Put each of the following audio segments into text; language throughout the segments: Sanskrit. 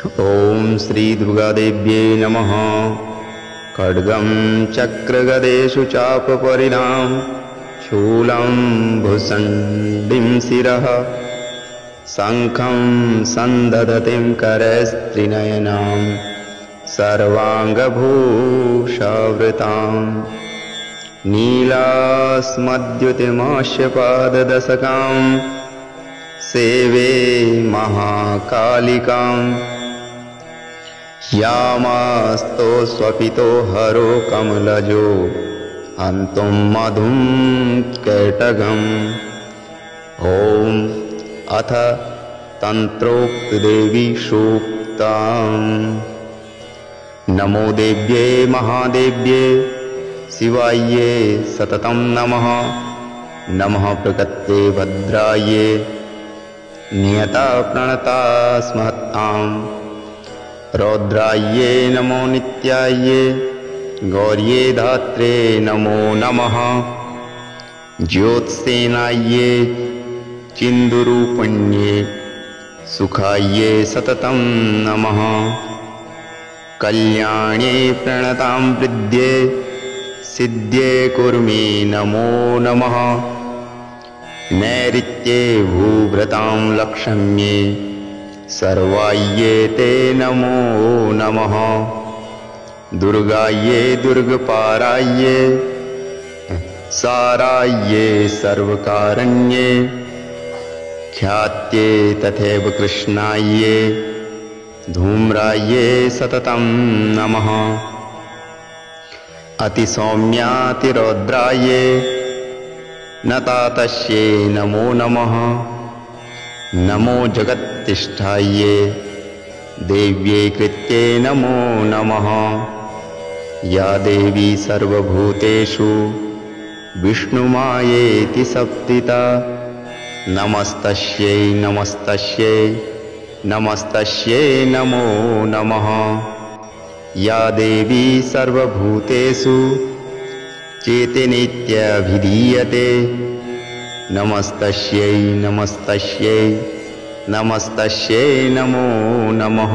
ॐ श्रीदुर्गादेव्यै नमः। खड्गं चक्रगदेषु चापपरिणां शूलं भुसण्डिं शिरः शङ्खं सन्दधतिं करस्त्रिनयनां सर्वाङ्गभूषावृतां नीलास्मद्युतिमास्य पाददशकां सेवे महाकालिकां यामास्तो स्वपितो हरो कमलजो हन्तुं मधुं कैटगम्। ॐ अथ तन्त्रोक्तदेवी सूक्ताम्। नमो देव्ये महादेव्ये शिवायै सततं नमः। नमः प्रकृते भद्रायै नियता प्रणता स्महतां रौद्रायै नमो नित्यायै गौर्यै धात्रे नमो नमः। ज्योत्सेनायै चिन्दुरूपिण्यै सुखायै सततं नमः। कल्याण्यै प्रणतां वृद्ध्यै सिद्ध्यै कुर्मे नमो नमः। नैऋत्ये भूभृतां लक्ष्म्यै सर्वायै ते नमो नमः। दुर्गायै दुर्गपारायै सारायै सर्वकारण्यै ख्यात्यै तथैव कृष्णायै धूम्रायै सततं नमः। अतिसौम्यातिरौद्रायै नतातस्यै नमो नमः। नमो जगत्तिष्ठायै देव्यै कृत्यै नमो नमः। या देवी सर्वभूतेषु विष्णुमायेति सप्तिता नमस्तस्यै नमस्तस्यै नमस्तस्यै नमो नमः। या देवी सर्वभूतेषु चेतनेत्यभिधीयते नमस्तस्यै नमस्तस्यै नमस्तस्यै नमो नमः।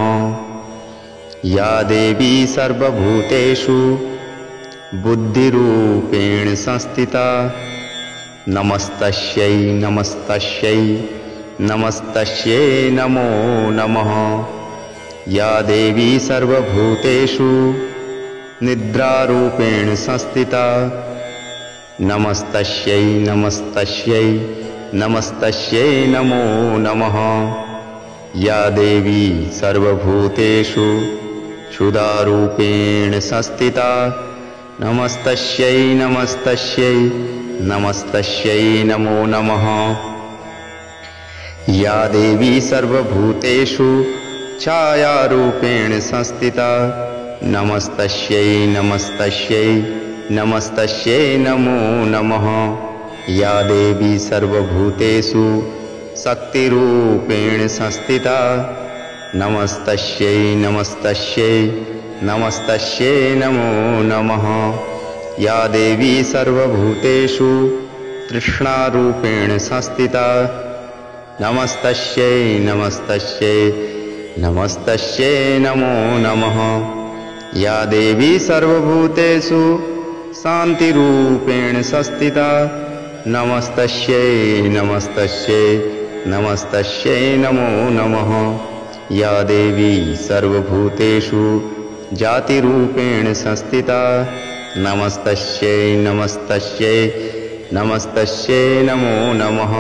या देवी सर्वभूतेषु बुद्धिरूपेण संस्थिता नमस्तस्यै नमस्तस्यै नमस्तस्यै नमो नमः। या देवी सर्वभूतेषु निद्रारूपेण संस्थिता नमस्तस्यै नमस्तस्यै नमस्तस्यै नमो नमः। या देवी सर्वभूतेषु क्षुधारूपेण संस्थिता नमस्तस्यै नमस्तस्यै नमस्तस्यै नमो नमः। या देवी सर्वभूतेषु छायारूपेण संस्थिता नमस्तस्यै नमस्तस्यै नमस्तस्यै नमो नमः। या देवी सर्वभूतेषु शक्तिरूपेण संस्थिता नमस्तस्यै नमस्तस्यै नमस्तस्यै नमो नमः। या देवी सर्वभूतेषु तृष्णारूपेण संस्थिता नमस्तस्यै नमस्तस्यै नमस्तस्यै नमो नमः। या देवी सर्वभूतेषु शान्तिरूपेण संस्थिता नमस्तस्यै नमस्तस्यै नमस्तस्यै नमो नमः। या देवी सर्वभूतेषु जातिरूपेण संस्थिता नमस्तस्यै नमस्तस्यै नमस्तस्यै नमो नमः।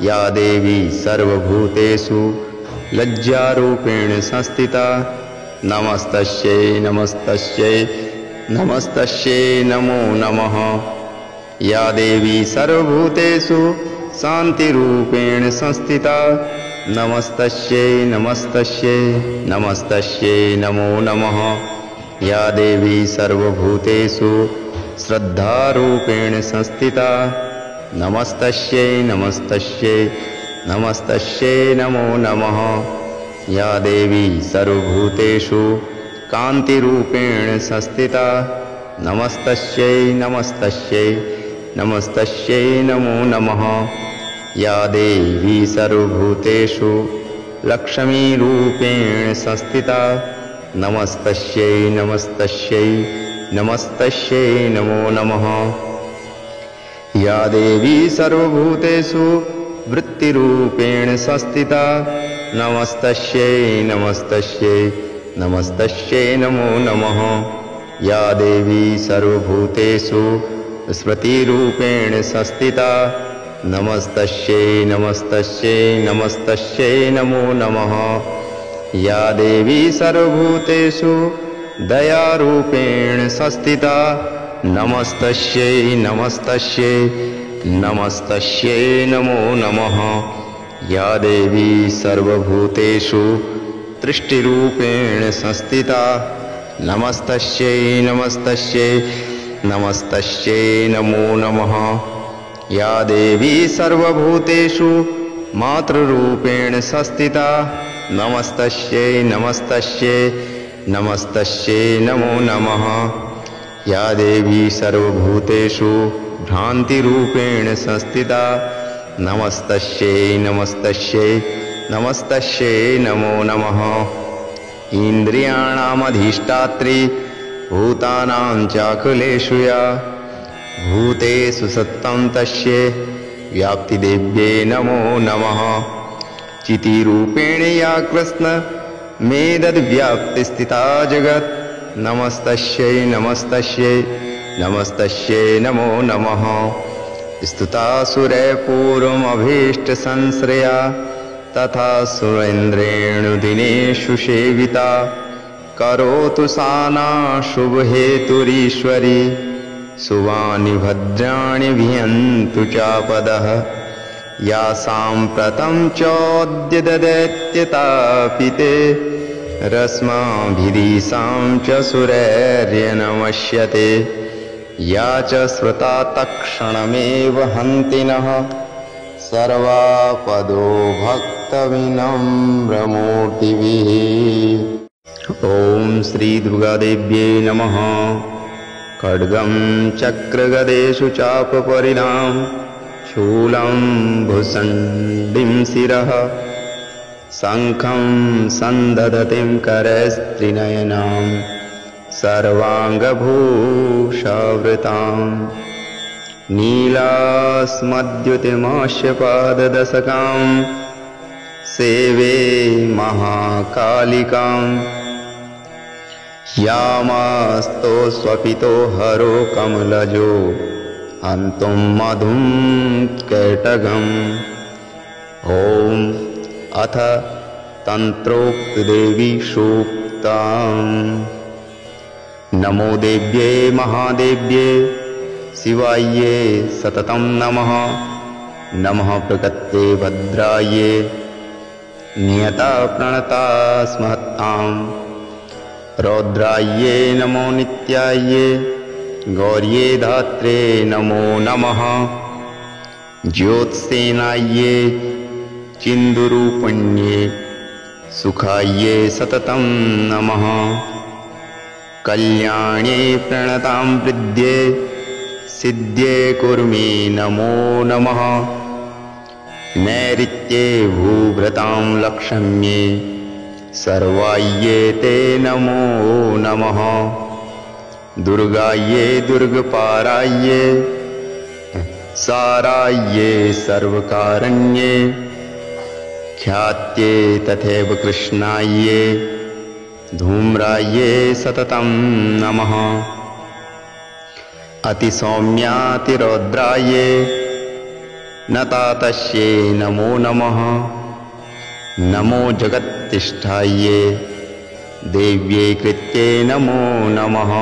या देवी सर्वभूतेषु लज्जारूपेण संस्थिता नमस्तस्यै नमस्तस्यै नमस्तस्यै नमो नमः। या देवी सर्वभूतेषु शान्तिरूपेण संस्थिता नमस्तस्यै नमस्तस्यै नमस्तस्यै नमो नमः। या देवी सर्वभूतेषु श्रद्धारूपेण संस्थिता नमस्तस्यै नमस्तस्यै नमस्तस्यै नमो नमः। या देवी सर्वभूतेषु कान्तिरूपेण संस्थिता नमस्तस्यै नमस्तस्यै नमस्तस्यै नमो नमः। या देवी सर्वभूतेषु लक्ष्मीरूपेण संस्थिता नमस्तस्यै नमस्तस्यै नमस्तस्यै नमो नमः। या देवी सर्वभूतेषु वृत्तिरूपेण संस्थिता नमस्तस्यै नमस्तस्यै नमस्तस्यै नमो नमः। या देवी सर्वभूतेषु स्मृतिरूपेण संस्थिता नमस्तस्यै नमस्तस्यै नमस्तस्यै नमो नमः। या देवी सर्वभूतेषु दयारूपेण संस्थिता नमस्तस्यै नमस्तस्यै नमस्तस्यै नमो नमः। या देवी सर्वभूतेषु दृष्टिरूपेण संस्थिता नमस्तस्यै नमस्तस्यै नमस्तस्यै नमो नमः। या देवी सर्वभूतेषु मातृरूपेण संस्थिता नमस्तस्यै नमस्तस्यै नमस्तस्यै नमो नमः। या देवी सर्वभूतेषु भ्रान्तिरूपेण संस्थिता नमस्तस्यै नमस्तस्यै नमस्तस्यै नमो नमः। इन्द्रियाणामधिष्ठात्री भूतानां चाखिलेषु या भूतेषु सत्त्वं तस्यै व्याप्तिदेव्यै नमो नमः। चितिरूपेण या कृष्ण मेदद्व्याप्तिस्थिता जगत् नमस्तस्यै नमस्तस्यै नमस्तस्यै नमो नमः। स्तुतासुरैः पूर्वमभीष्टसंश्रया तथा सुरेन्द्रेण दिनेषु सेविता करोतु सा नः शुभहेतुरीश्वरी शुभानि भद्राणि भियन्तु चापदः। या साम्प्रतं चोद्य ददैत्यतापिते रश्माभिरीशां च सुरैर्यनमस्यते। या च श्रुता तत्क्षणमेव हन्ति नः सर्वापदो भक्तविनम्रमूर्तिभिः। ॐ श्री दुर्गादेव्यै नमः। खड्गं चक्रगदेषु चापपरिणां शूलं भुषण्डिं शिरः शङ्खं सन्दधतिं करस्त्रिनयनां सर्वाङ्गभूषावृतां नीलास्मद्युतिमास्य पाददशकां सेवे महाकालिकां। यामास्तो स्वपितो हरो कमलजो हन्तुं मधुं कैटगम्। ॐ अथ तन्त्रोक्तदेवी सूक्ताम्। नमो देव्ये महादेव्ये शिवायै सततं नमः। नमः प्रकृते भद्रायै नियता प्रणता स्महत्ताम्। रौद्रायै नमो नित्यायै गौर्यै धात्रे नमो नमः। ज्योत्सेनायै चिन्दुरूपिण्यै सुखायै सततं नमः। कल्याण्यै प्रणतां वृद्ध्यै सिद्ध्यै कुर्मे नमो नमः। नैऋत्ये भूभृतां लक्ष्म्यै सर्वायै ते नमो नमः। दुर्गायै दुर्गपारायै सारायै सर्वकारण्यै ख्यात्यै तथैव कृष्णायै धूम्रायै सततं नमः। अतिसौम्यातिरौद्रायै नतातस्यै नमो नमः। नमो जगत्तिष्ठायै देव्यै कृत्यै नमो नमः।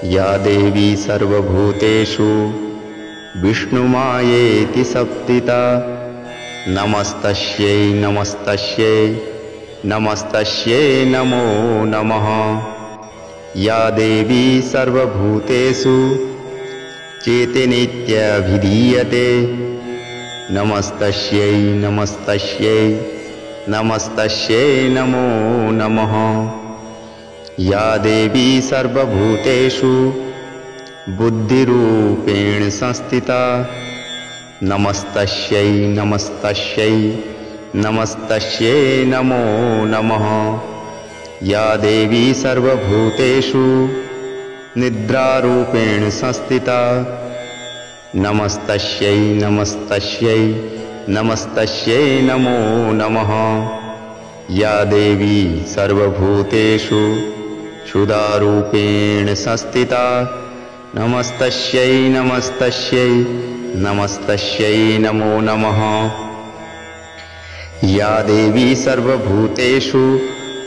या देवी सर्वभूतेषु विष्णुमायेति सप्तिता नमस्तस्यै नमस्तस्यै नमस्तस्यै नमो नमः। या देवी सर्वभूतेषु चेतनित्यभिधीयते नमस्तस्यै नमस्तस्यै नमस्तस्यै नमो नमः। या देवी सर्वभूतेषु बुद्धिरूपेण संस्थिता नमस्तस्यै नमस्तस्यै नमस्तस्यै नमो नमः। या देवी सर्वभूतेषु निद्रारूपेण संस्थिता नमस्तस्यै नमस्तस्यै नमस्तस्यै नमो नमः। या देवी सर्वभूतेषु क्षुधारूपेण संस्थिता नमस्तस्यै नमस्तस्यै नमस्तस्यै नमो नमः। या देवी सर्वभूतेषु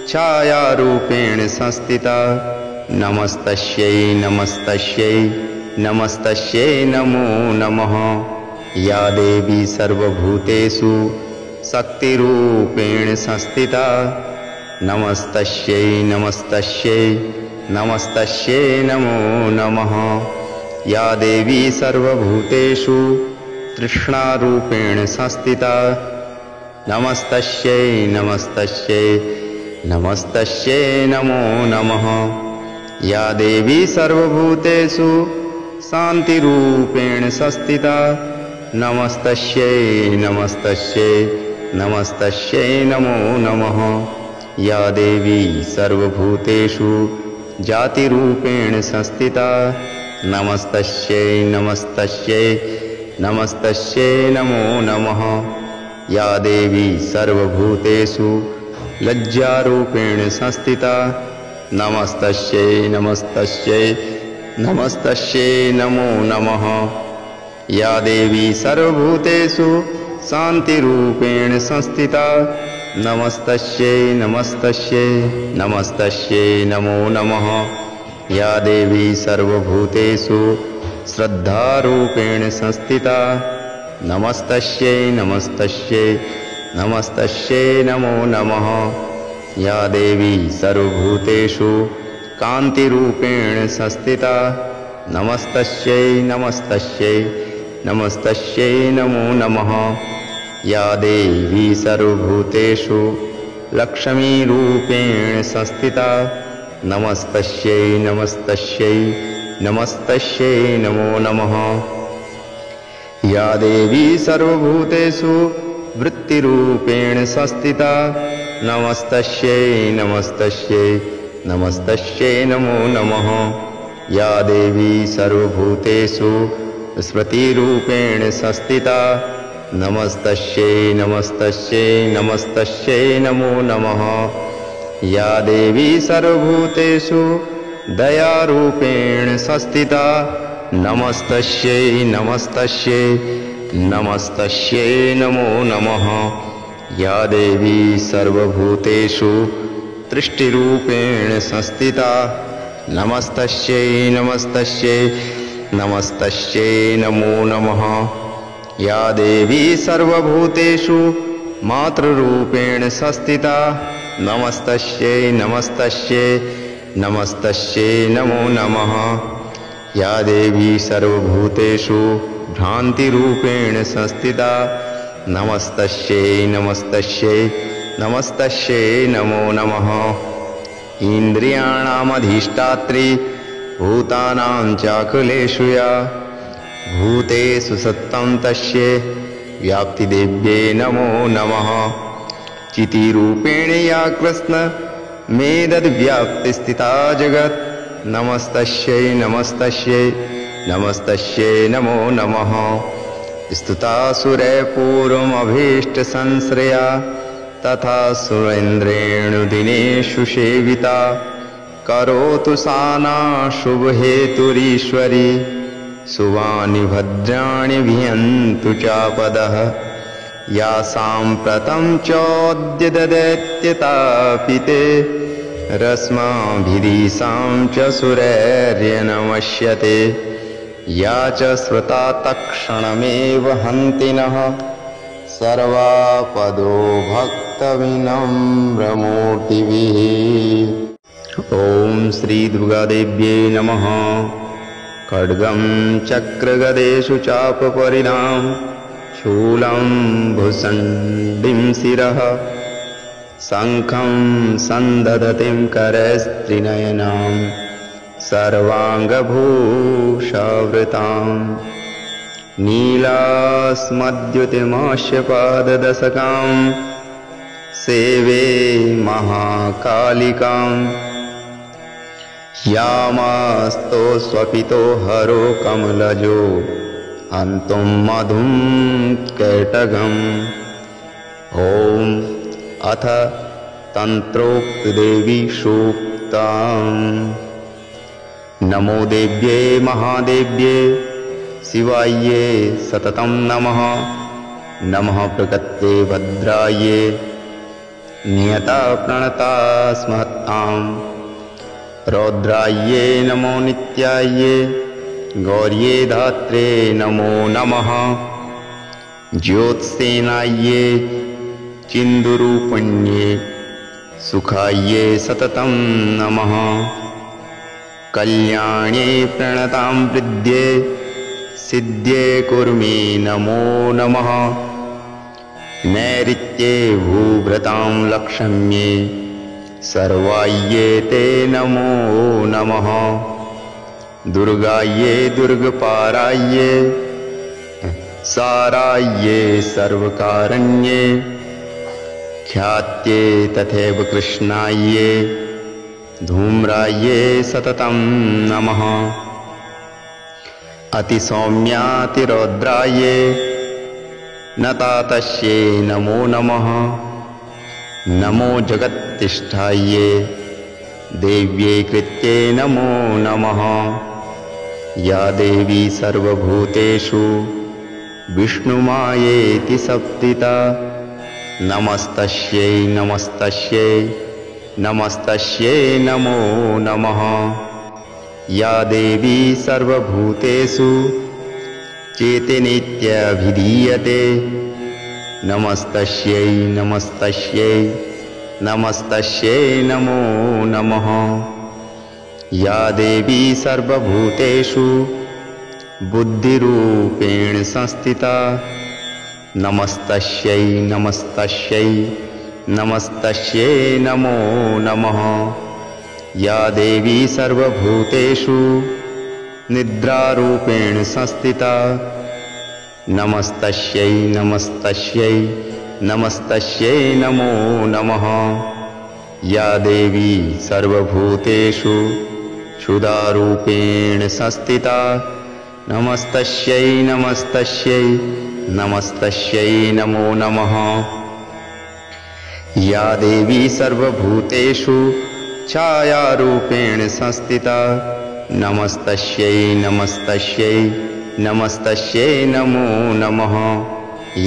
छायारूपेण संस्थिता नमस्तस्यै नमस्तस्यै नमस्तस्यै नमो नमः। या देवी सर्वभूतेषु शक्तिरूपेण संस्थिता नमस्तस्यै नमस्तस्यै नमस्तस्यै नमो नमः। या देवी सर्वभूतेषु तृष्णारूपेण संस्थिता नमस्तस्यै नमस्तस्यै नमस्तस्यै नमो नमः। या देवी सर्वभूतेषु शान्तिरूपेण संस्थिता नमस्तस्यै नमस्तस्यै नमस्तस्यै नमो नमः। या देवी सर्वभूतेषु जातिरूपेण संस्थिता नमस्तस्यै नमस्तस्यै नमस्तस्यै नमो नमः। या देवी सर्वभूतेषु लज्जारूपेण संस्थिता नमस्तस्यै नमस्तस्यै नमस्तस्यै नमो नमः। या देवी सर्वभूतेषु शान्तिरूपेण संस्थिता नमस्तस्यै नमस्तस्यै नमस्तस्यै नमो नमः। या देवी सर्वभूतेषु श्रद्धारूपेण संस्थिता नमस्तस्यै नमस्तस्यै नमस्तस्यै नमो नमः। या देवी सर्वभूतेषु कान्तिरूपेण संस्थिता नमस्तस्यै नमस्तस्यै नमस्तस्यै नमो नमः। या देवी सर्वभूतेषु लक्ष्मीरूपेण संस्थिता नमस्तस्यै नमस्तस्यै नमस्तस्यै नमो नमः। या देवी सर्वभूतेषु वृत्तिरूपेण संस्थिता नमस्तस्यै नमस्तस्यै नमस्तस्यै नमो नमः। या देवी सर्वभूतेषु स्मृतिरूपेण संस्थिता नमस्तस्यै नमस्तस्यै नमस्तस्यै नमो नमः। या देवी सर्वभूतेषु दयारूपेण संस्थिता नमस्तस्यै नमस्तस्यै नमस्तस्यै नमो नमः। या देवी सर्वभूतेषु दृष्टिरूपेण संस्थिता नमस्तस्यै नमस्तस्यै नमस्तस्यै नमो नमः। या देवी सर्वभूतेषु मातृरूपेण संस्थिता नमस्तस्यै नमस्तस्यै नमस्तस्यै नमो नमः। या देवी सर्वभूतेषु भ्रान्तिरूपेण संस्थिता नमस्तस्यै नमस्तस्यै नमस्तस्यै नमो नमः। इन्द्रियाणामधिष्ठात्री भूतानां चाखिलेषु या भूतेषु सत्त्वं तस्यै व्याप्तिदेव्यै नमो नमः। चितिरूपेण या कृष्ण मेदद्व्याप्तिस्थिता जगत् नमस्तस्यै नमस्तस्यै नमस्तस्यै नमो नमः। स्तुतासुरैः पूर्वमभीष्टसंश्रया तथा सुरेन्द्रेण दिनेषु सेविता करोतु सा नः शुभहेतुरीश्वरी शुभानि भद्राणि भियन्तु चापदः। या साम्प्रतं चोद्य ददैत्यतापिते रश्माभिरीशां च सुरैर्यनमस्यते। या च श्रुता तत्क्षणमेव हन्ति नः सर्वापदो भक्तविनम्रमूर्तिभिः। ॐ श्रीदुर्गादेव्यै नमः। खड्गं चक्रगदेषु चापपरिणां शूलं भुसण्डिं शिरः शङ्खं सन्दधतिं करस्त्रिनयनां सर्वाङ्गभूषावृतां नीलास्मद्युतिमास्य पाददशकां सेवे महाकालिकाम् यामास्तो स्वपितो हरो कमलजो हन्तुं मधुं कैटगम् ॐ अथ तन्त्रोक्तदेवी सूक्ताम् नमो देव्ये महादेव्ये शिवायै सततं नमः नमः प्रकृते भद्रायै नियता प्रणता स्महताम् रौद्रायै नमो नित्यायै गौर्यै धात्रे नमो नमः ज्योत्सेनायै चिन्दुरूपण्ये सुखायै सततं नमः कल्याण्ये प्रणतां वृद्ध्ये सिद्ध्ये कुर्मे नमो नमः नैऋत्ये भूभृतां लक्ष्म्ये सर्वायै ते नमो नमः दुर्गायै दुर्गपारायै सारायै सर्वकारण्ये ख्यात्यै तथैव कृष्णायै धूम्रायै सततं नमः अतिसौम्यातिरौद्रायै नतातस्यै नमो नमः नमो जगत्तिष्ठायै देव्यै कृत्यै नमो नमः या देवी सर्वभूतेषु विष्णुमायेति सप्तिता नमस्तस्यै नमस्तस्यै नमस्तस्यै नमो नमः या देवी सर्वभूतेषु चेतनेत्यभिधीयते नमस्तस्यै नमस्तस्यै नमस्तस्यै नमो नमः या देवी सर्वभूतेषु बुद्धिरूपेण संस्थिता नमस्तस्यै नमस्तस्यै नमस्तस्यै नमो नमः या देवी सर्वभूतेषु निद्रारूपेण संस्थिता नमस्तस्यै नमस्तस्यै नमस्तस्यै नमो नमः या देवी सर्वभूतेषु क्षुधारूपेण संस्थिता नमस्तस्यै नमस्तस्यै नमस्तस्यै नमो नमः या देवी सर्वभूतेषु छायारूपेण संस्थिता नमस्तस्यै नमस्तस्यै नमस्तस्यै नमो नमः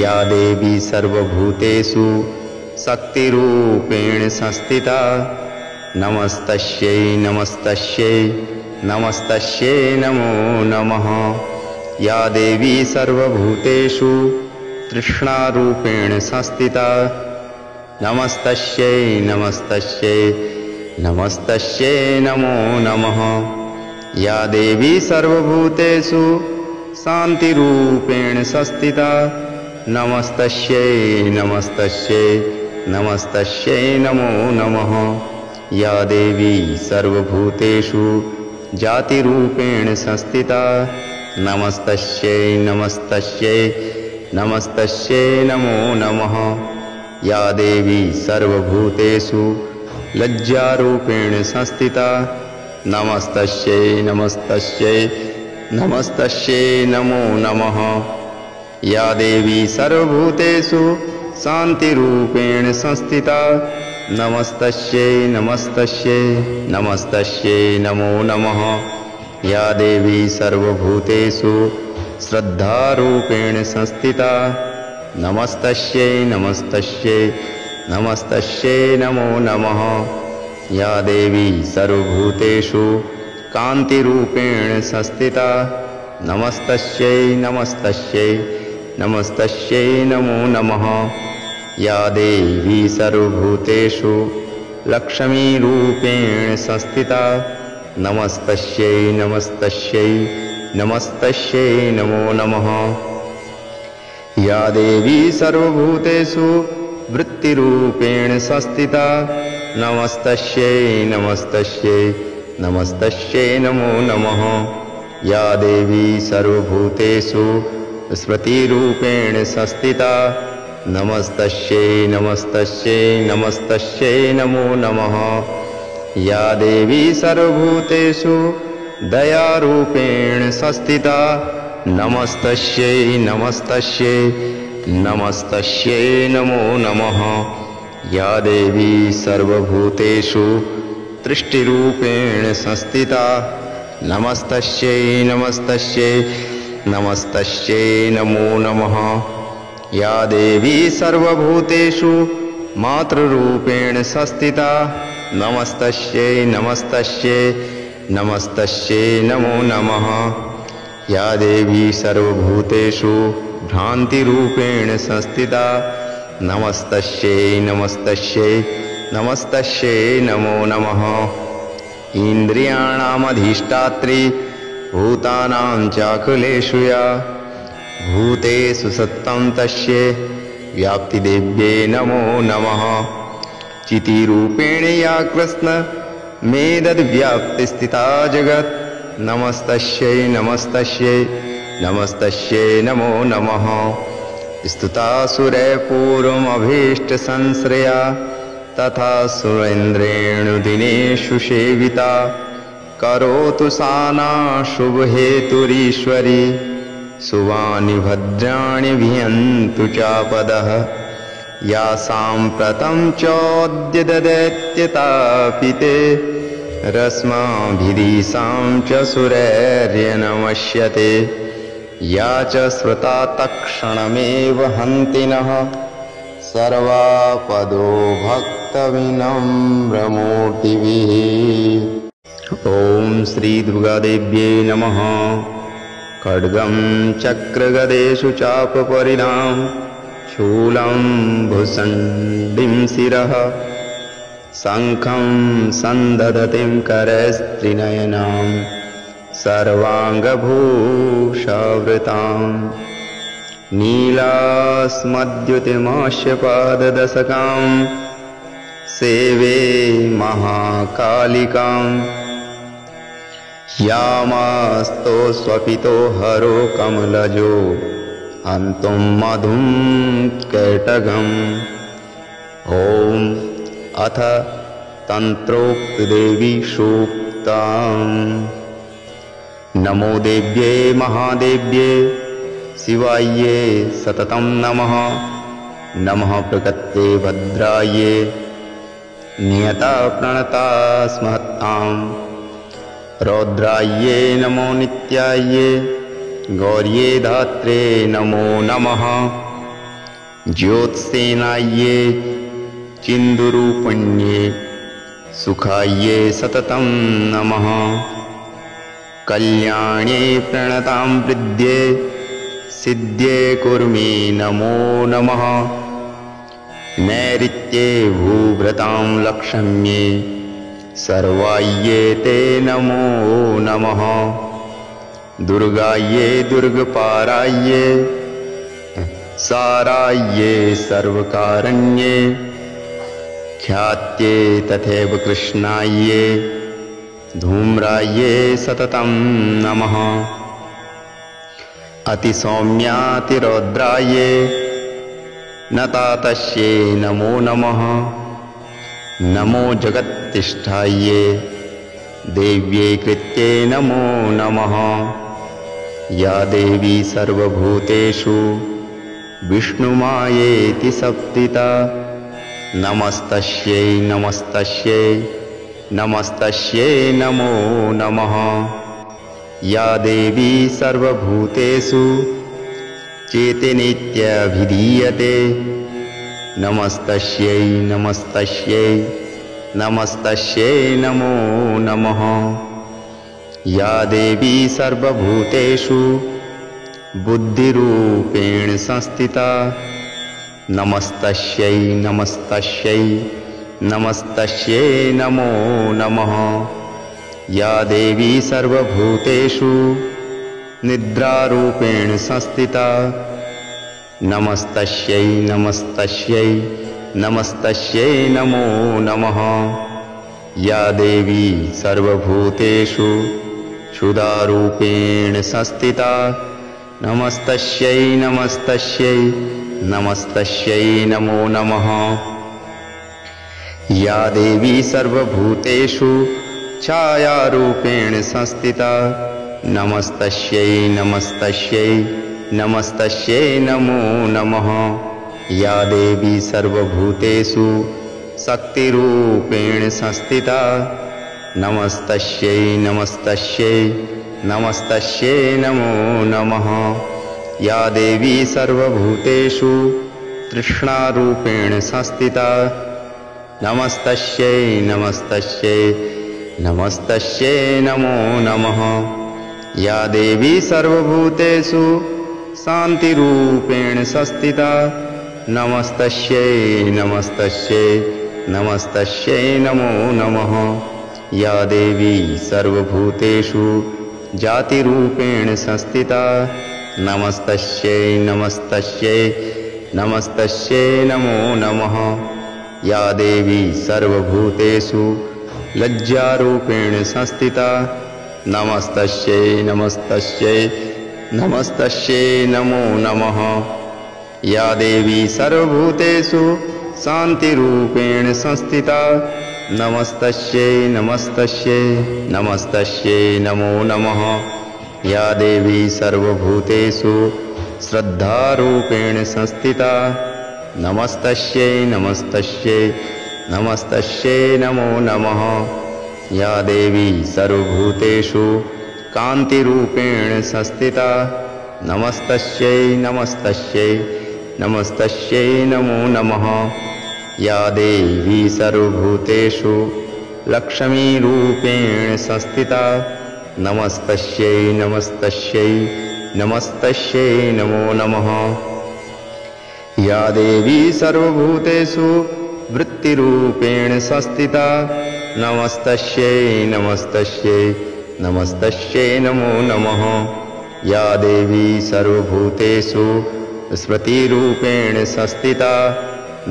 या देवी सर्वभूतेषु शक्तिरूपेण संस्थिता नमस्तस्यै नमस्तस्यै नमस्तस्यै नमो नमः या देवी सर्वभूतेषु तृष्णारूपेण संस्थिता नमस्तस्यै नमस्तस्यै नमस्तस्यै नमो नमः या देवी सर्वभूतेषु शान्तिरूपेण संस्थिता नमस्तस्यै नमस्तस्यै नमस्तस्यै नमो नमः या देवी सर्वभूतेषु जातिरूपेण संस्थिता नमस्तस्यै नमस्तस्यै नमस्तस्यै नमो नमः या देवी सर्वभूतेषु लज्जारूपेण संस्थिता नमस्तस्यै नमस्तस्यै नमस्तस्यै नमो नमः या देवी सर्वभूतेषु शान्तिरूपेण संस्थिता नमस्तस्यै नमस्तस्यै नमस्तस्यै नमो नमः या देवी सर्वभूतेषु श्रद्धारूपेण संस्थिता नमस्तस्यै नमस्तस्यै नमस्तस्यै नमो नमः या देवी सर्वभूतेषु कान्तिरूपेण संस्थिता नमस्तस्यै नमस्तस्यै नमस्तस्यै नमो नमः या देवी सर्वभूतेषु लक्ष्मीरूपेण संस्थिता नमस्तस्यै नमस्तस्यै नमस्तस्यै नमो नमः या देवी सर्वभूतेषु वृत्तिरूपेण संस्थिता नमस्तस्यै नमस्तस्यै नमस्तस्यै नमो नमः या देवी सर्वभूतेषु स्मृतिरूपेण संस्थिता नमस्तस्यै नमस्तस्यै नमस्तस्यै नमो नमः। या देवी सर्वभूतेषु दयारूपेण संस्थिता नमस्तस्यै नमस्तस्यै नमस्तस्यै नमो नमः। या देवी सर्वभूतेषु दृष्टिरूपेण संस्थिता नमस्तस्यै नमस्तस्यै नमस्तस्यै नमो नमः। या देवी सर्वभूतेषु मातृरूपेण संस्थिता नमस्तस्यै नमस्तस्यै नमस्तस्यै नमो नमः। या देवी सर्वभूतेषु भ्रान्तिरूपेण संस्थिता नमस्तस्यै नमस्तस्यै नमस्तस्यै नमो नमः। इन्द्रियाणामधिष्ठात्री भूतानां चाखिलेषु या भूतेषु सत्त्वं तस्यै व्याप्तिदेव्यै नमो नमः। चितिरूपेण या कृष्ण मेदद्व्याप्तिस्थिता जगत् नमस्तस्यै नमस्तस्यै नमस्तस्यै नमो नमः। स्तुता सुरैपूर्वमभीष्टसंश्रया तथा सुरेन्द्रेण दिनेषु सेविता करोतु सा नः शुभहेतुरीश्वरी शुभानि भद्राणि भियन्तु चापदः। या साम्प्रतं चोद्य ददैत्यतापिते रश्माभिदिशां च सुरैर्यनमस्यते। या च श्रुता तत्क्षणमेव हन्ति नः सर्वापदो भक्तविनम्रमूर्तिभिः। ॐ श्रीदुर्गादेव्यै नमः। खड्गं चक्रगदेषु चापपरिधां शूलं भुसण्डिं शिरः शङ्खं सन्दधतीं करस्त्रिनयनां सर्वाङ्गभूषावृतां नीलास्मद्युतिमास्य पाददशकां सेवे महाकालिकाम्। यामास्तो स्वपितो हरो कमलजो हन्तुं मधुं कैटगम्। ॐ अथ तन्त्रोक्तदेवी सूक्ताम्। नमो देव्ये महादेव्ये शिवायै सततं नमः। नमः प्रकृत्यै भद्रायै नियता प्रणता स्महत्ताम्। रौद्रायै नमो नित्यायै गौर्यै धात्रे नमो नमः। ज्योत्सेनायै चिन्दुरूपण्ये सुखायै सततं नमः। कल्याण्यै प्रणतां वृद्ध्ये सिद्ध्ये कुर्मे नमो नमः। नैऋत्ये भूभृतां लक्ष्म्ये सर्वायै ते नमो नमः। दुर्गायै दुर्गपारायै सारायै सर्वकारण्ये ख्यात्यै तथैव कृष्णायै धूम्रायै सततं नमः। अतिसौम्यातिरौद्रायै नतातस्यै नमो नमः। नमो जगत्तिष्ठायै देव्यै कृत्यै नमो नमः। या देवी सर्वभूतेषु विष्णुमायेति संस्थिता नमस्तस्यै नमस्तस्यै नमस्तस्यै नमो नमः। या देवी सर्वभूतेषु चेतनेत्यभिधीयते नमस्तस्यै नमस्तस्यै नमस्तस्यै नमो नमः। या देवी सर्वभूतेषु बुद्धिरूपेण संस्थिता नमस्तस्यै नमस्तस्यै नमस्तस्यै नमो नमः। या देवी सर्वभूतेषु निद्रारूपेण संस्थिता नमस्तस्यै नमस्तस्यै नमस्तस्यै नमो नमः। या देवी सर्वभूतेषु क्षुधारूपेण संस्थिता नमस्तस्यै नमस्तस्यै नमस्तस्यै नमो नमः। या देवी सर्वभूतेषु छायारूपेण संस्थिता नमस्तस्यै नमस्तस्यै नमस्तस्यै नमो नमः। या देवी सर्वभूतेषु शक्तिरूपेण संस्थिता नमस्तस्यै नमस्तस्यै नमस्तस्यै नमो नमः। या देवी सर्वभूतेषु तृष्णारूपेण संस्थिता नमस्तस्यै नमस्तस्यै नमस्तस्यै नमो नमः। या देवी सर्वभूतेषु शान्तिरूपेण संस्थिता नमस्तस्यै नमस्तस्यै नमस्तस्यै नमो नमः। या देवी सर्वभूतेषु जातिरूपेण संस्थिता नमस्तस्यै नमस्तस्यै नमस्तस्यै नमो नमः। या देवी सर्वभूतेषु लज्जारूपेण संस्थिता नमस्तस्यै नमस्तस्यै नमस्तस्यै नमो नमः। या देवी सर्वभूतेषु शान्तिरूपेण संस्थिता नमस्तस्यै नमस्तस्यै नमस्तस्यै नमो नमः। या देवी सर्वभूतेषु श्रद्धारूपेण संस्थिता नमस्तस्यै नमस्तस्यै नमस्तस्यै नमो नमः। या देवी सर्वभूतेषु कान्तिरूपेण संस्थिता नमस्तस्यै नमस्तस्यै नमस्तस्यै नमो नमः। या देवी सर्वभूतेषु लक्ष्मीरूपेण संस्थिता नमस्तस्यै नमस्तस्यै नमस्तस्यै नमो नमः। या देवी सर्वभूतेषु वृत्तिरूपेण संस्थिता नमस्तस्यै नमस्तस्यै नमस्तस्यै नमो नमः। या देवी सर्वभूतेषु स्मृतिरूपेण संस्थिता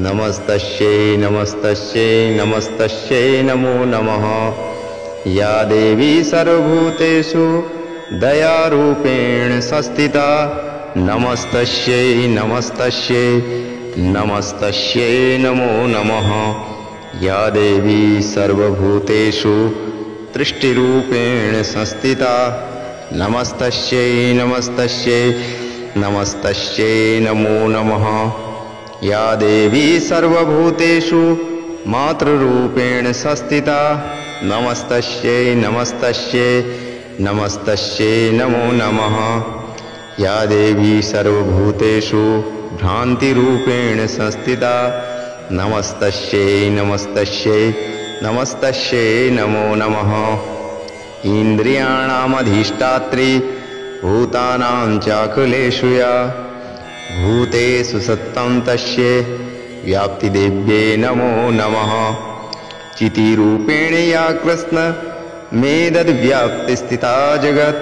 नमस्तस्यै नमस्तस्यै नमस्तस्यै नमो नमः। या देवी सर्वभूतेषु दयारूपेण संस्थिता नमस्तस्यै नमस्तस्यै नमस्तस्यै नमो नमः। या देवी सर्वभूतेषु दृष्टिरूपेण संस्थिता नमस्तस्यै नमस्तस्यै नमस्तस्यै नमो नमः। या देवी सर्वभूतेषु मातृरूपेण संस्थिता नमस्तस्यै नमस्तस्यै नमस्तस्यै नमो नमः। या देवी सर्वभूतेषु भ्रान्तिरूपेण संस्थिता नमस्तस्यै नमस्तस्यै नमस्तस्यै नमो नमः। इन्द्रियाणामधिष्ठात्री भूतानां चाखिलेषु या भूतेषु सत्त्वं तस्यै व्याप्तिदेव्यै नमो नमः। चितिरूपेण या कृष्ण मेदद्व्याप्तिस्थिता जगत्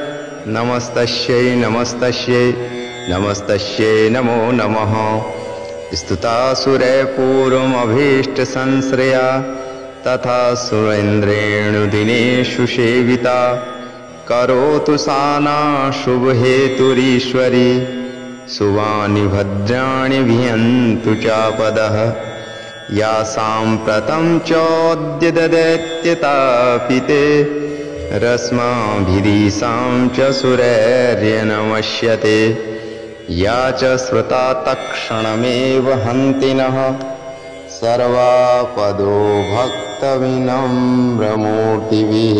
नमस्तस्यै नमस्तस्यै नमस्तस्यै नमो नमः। स्तुतासुरैः पूर्वमभीष्टसंश्रया तथा सुरेन्द्रेण दिनेषु सेविता करोतु सा नः शुभहेतुरीश्वरी शुभानि भद्राणि भियन्तु चापदः। या साम्प्रतं चोद्य ददैत्यतापिते रश्माभिरीशां च सुरैर्यनमस्यते। या च श्रुता तत्क्षणमेव हन्ति नः सर्वापदो भक्तविनम्रमूर्तिभिः।